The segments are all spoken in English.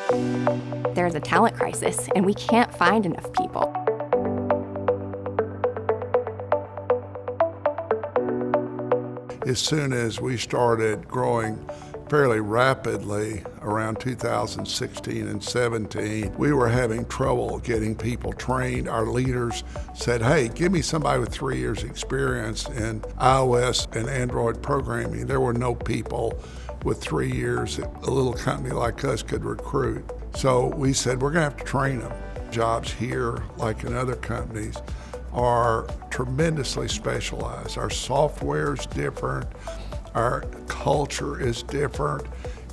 There's a talent crisis, and we can't find enough people. As soon as we started growing fairly rapidly around 2016 and 17, we were having trouble getting people trained. Our leaders said, hey, give me somebody with 3 years experience in iOS and Android programming. There were no people with 3 years that a little company like us could recruit. So we said, we're gonna have to train them. Jobs here, like in other companies, are tremendously specialized. Our software is different, our culture is different,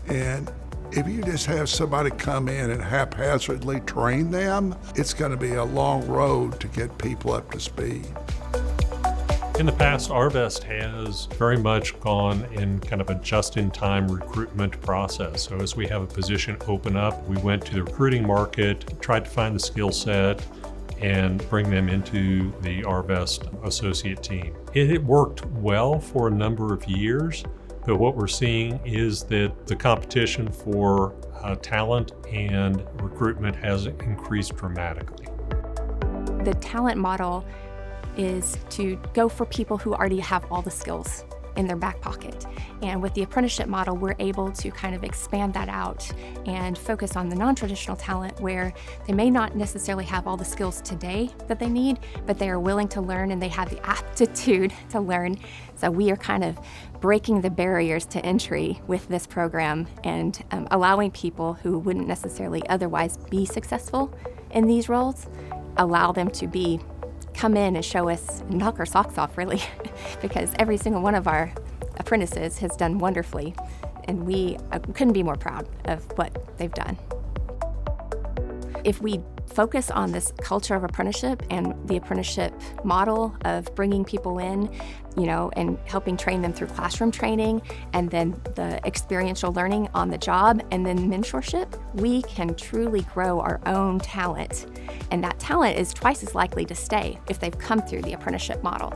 and if you just have somebody come in and haphazardly train them, it's going to be a long road to get people up to speed. In the past, Arvest has very much gone in kind of a just-in-time recruitment process. So as we have a position open up, we went to the recruiting market, tried to find the skill set, and bring them into the Arvest associate team. It worked well for a number of years, but what we're seeing is that the competition for talent and recruitment has increased dramatically. The talent model is to go for people who already have all the skills in their back pocket. And with the apprenticeship model, we're able to kind of expand that out and focus on the non-traditional talent where they may not necessarily have all the skills today that they need, but they are willing to learn and they have the aptitude to learn. So we are kind of breaking the barriers to entry with this program and allowing people who wouldn't necessarily otherwise be successful in these roles, allow them to come in and show us, knock our socks off really, because every single one of our apprentices has done wonderfully, and we couldn't be more proud of what they've done. If we focus on this culture of apprenticeship and the apprenticeship model of bringing people in, and helping train them through classroom training, and then the experiential learning on the job, and then mentorship, we can truly grow our own talent. And that talent is twice as likely to stay if they've come through the apprenticeship model.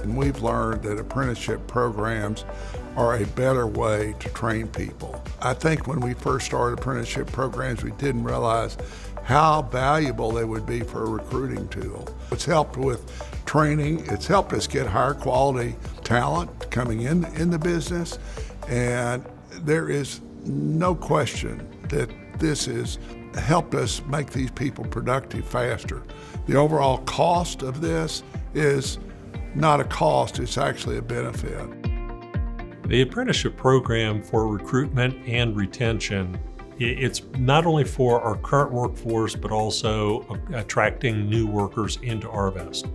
And we've learned that apprenticeship programs are a better way to train people. I think when we first started apprenticeship programs, we didn't realize how valuable they would be for a recruiting tool. It's helped with training, it's helped us get higher quality talent coming in the business, and there is no question that this has helped us make these people productive faster. The overall cost of this is not a cost, it's actually a benefit. The apprenticeship program for recruitment and retention, it's not only for our current workforce, but also attracting new workers into Arvest.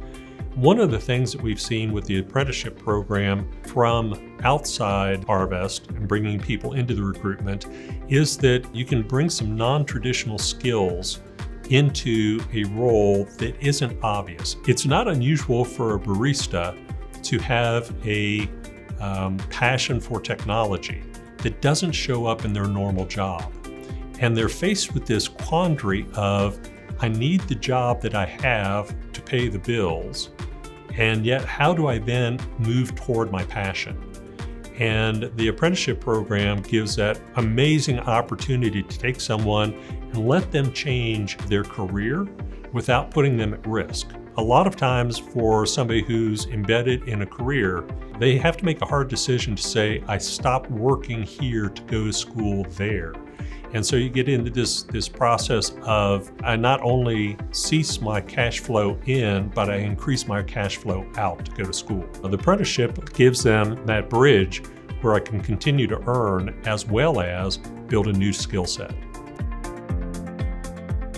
One of the things that we've seen with the apprenticeship program from outside Arvest and bringing people into the recruitment is that you can bring some non-traditional skills into a role that isn't obvious. It's not unusual for a barista to have a passion for technology that doesn't show up in their normal job. And they're faced with this quandary of, I need the job that I have to pay the bills, and yet how do I then move toward my passion? And the apprenticeship program gives that amazing opportunity to take someone and let them change their career without putting them at risk. A lot of times for somebody who's embedded in a career, they have to make a hard decision to say, I stop working here to go to school there. And so you get into this process of, I not only cease my cash flow in, but I increase my cash flow out to go to school. The apprenticeship gives them that bridge where I can continue to earn as well as build a new skill set.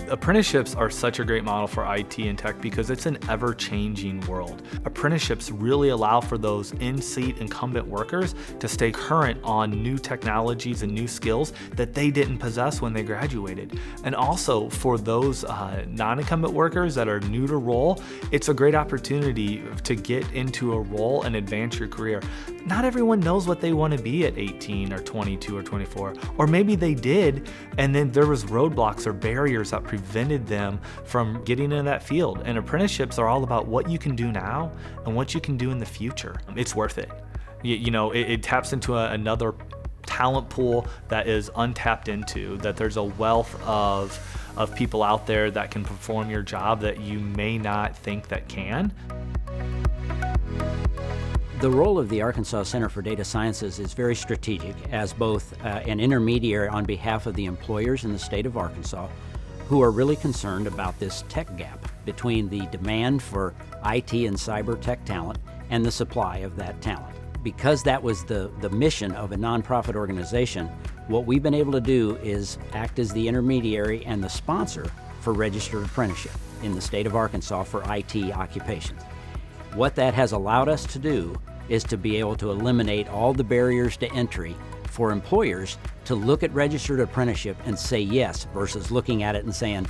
Apprenticeships are such a great model for IT and tech because it's an ever-changing world. Apprenticeships really allow for those in-seat incumbent workers to stay current on new technologies and new skills that they didn't possess when they graduated. And also for those non-incumbent workers that are new to role, it's a great opportunity to get into a role and advance your career. Not everyone knows what they want to be at 18 or 22 or 24, or maybe they did, and then there was roadblocks or barriers that prevented them from getting into that field. And apprenticeships are all about what you can do now and what you can do in the future. It's worth it. It taps into another talent pool that is untapped into, that there's a wealth of people out there that can perform your job that you may not think that can. The role of the Arkansas Center for Data Sciences is very strategic as both an intermediary on behalf of the employers in the state of Arkansas who are really concerned about this tech gap between the demand for IT and cyber tech talent and the supply of that talent. Because that was the mission of a nonprofit organization, what we've been able to do is act as the intermediary and the sponsor for Registered Apprenticeship in the state of Arkansas for IT occupations. What that has allowed us to do is to be able to eliminate all the barriers to entry for employers to look at Registered Apprenticeship and say yes versus looking at it and saying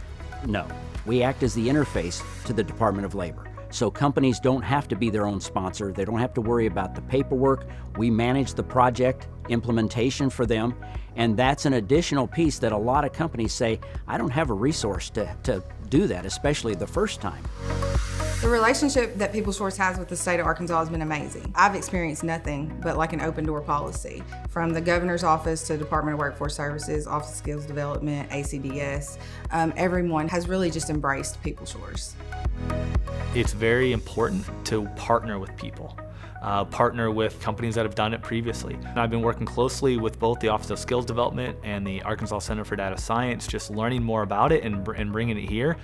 no. We act as the interface to the Department of Labor. So companies don't have to be their own sponsor. They don't have to worry about the paperwork. We manage the project implementation for them. And that's an additional piece that a lot of companies say, I don't have a resource to do that, especially the first time. The relationship that PeopleShores has with the state of Arkansas has been amazing. I've experienced nothing but like an open door policy. From the governor's office to Department of Workforce Services, Office of Skills Development, ACDS, everyone has really just embraced PeopleShores. It's very important to partner with people. Partner with companies that have done it previously. And I've been working closely with both the Office of Skills Development and the Arkansas Center for Data Science, just learning more about it and bringing it here.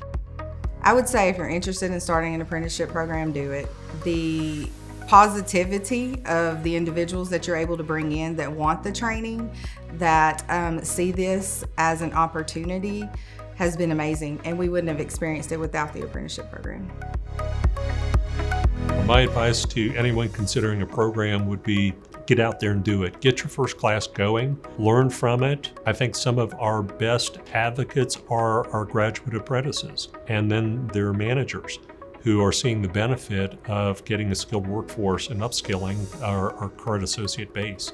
I would say if you're interested in starting an apprenticeship program, do it. The positivity of the individuals that you're able to bring in that want the training, that see this as an opportunity, has been amazing, and we wouldn't have experienced it without the apprenticeship program. My advice to anyone considering a program would be get out there and do it. Get your first class going, learn from it. I think some of our best advocates are our graduate apprentices, and then their managers who are seeing the benefit of getting a skilled workforce and upskilling our current associate base.